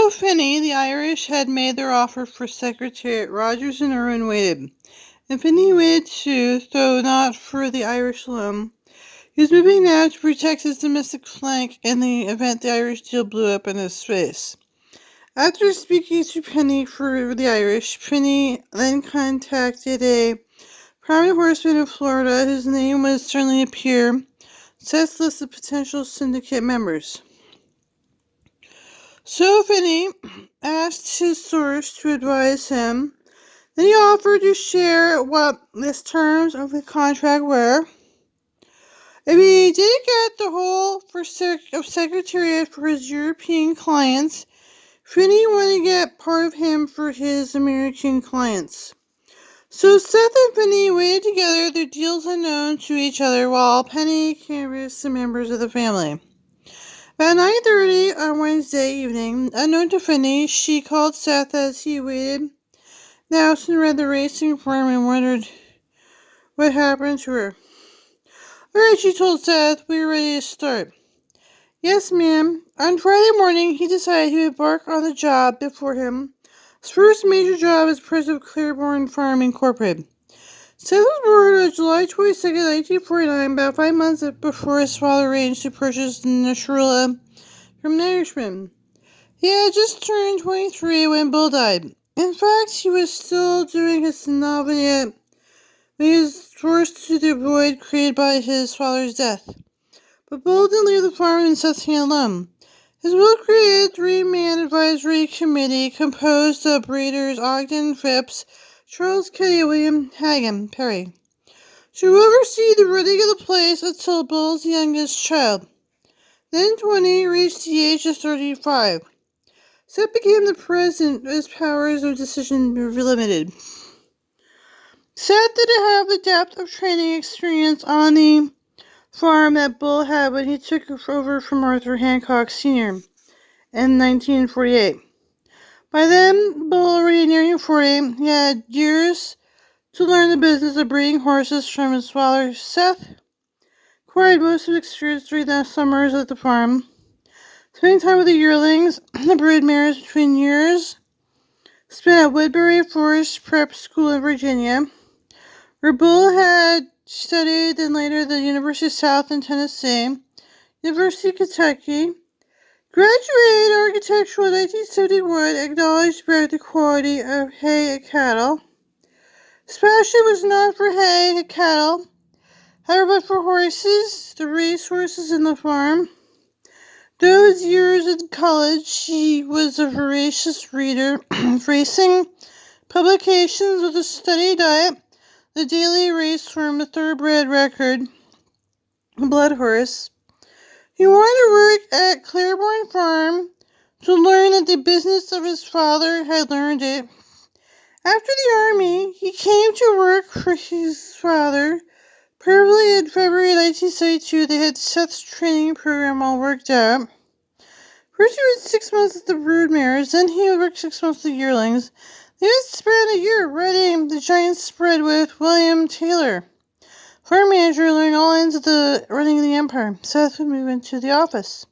Although Finney, the Irish, had made their offer for secretariat, Rogers and Irwin waited. And Finney waited too, though not for the Irish alone. He was moving now to protect his domestic flank in the event the Irish deal blew up in his face. After speaking to Penny for the Irish, Penny then contacted a prominent horseman in Florida whose name would certainly appear. Seth's list of potential syndicate members. So Finney asked his source to advise him. Then he offered to share what the terms of the contract were. If he did get the whole of secretariat for his European clients, Finney wanted to get part of him for his American clients. So Seth and Penny waited together, their deals unknown to each other, while Penny canvassed the members of the family. About 9:30 on Wednesday evening, unknown to Finney, she called Seth as he waited the house and read the racing form and wondered what happened to her. "All right," she told Seth, "we're ready to start." "Yes, ma'am." On Friday morning, he decided he would embark on the job before him. His first major job as president of Claiborne Farm Incorporated. Seth was born on July 22, 1949, about 5 months before his father arranged to purchase Nasrullah from an Irishman. He had just turned 23 when Bill died. In fact, he was still doing his novitiate when he was forced to the void created by his father's death. But Bill didn't leave the farm in Seth's hand alone. His will created a 3-man advisory committee composed of breeders Ogden Phipps, Charles Kelly, and William Hagan Perry, to oversee the running of the place until Bill's youngest child, then 20, reached the age of 35. Seth became the president, his powers of decision were limited. Seth didn't have the depth of training experience on the farm that Bill had when he took over from Arthur Hancock Sr. in 1948. By then, Bill, already nearing 40, he had years to learn the business of breeding horses from his father. Seth acquired most of his experience during the summers at the farm, spending time with the yearlings, the brood mares between years spent at Woodbury Forest Prep School in Virginia, where Bill had studied, and later the University of South in Tennessee, University of Kentucky. Graduated in architecture in 1971, acknowledged about the quality of hay and cattle. His passion was not for hay and cattle, however, but for horses, the racehorses in the farm. Through his years in college, he was a voracious reader of racing publications with a steady diet, the Daily Race Form, the Thoroughbred Record, the Blood Horse. He wanted to work at Claiborne Farm to learn that the business of his father had learned it. After the army, he came to work for his father. Probably in February 1972, they had Seth's training program all worked out. First he worked 6 months with the brood mares, then he would work 6 months with the yearlings. They would spend a year running the giant spread with William Taylor. Farm manager, learning all ends of the running of the empire. Seth would move into the office.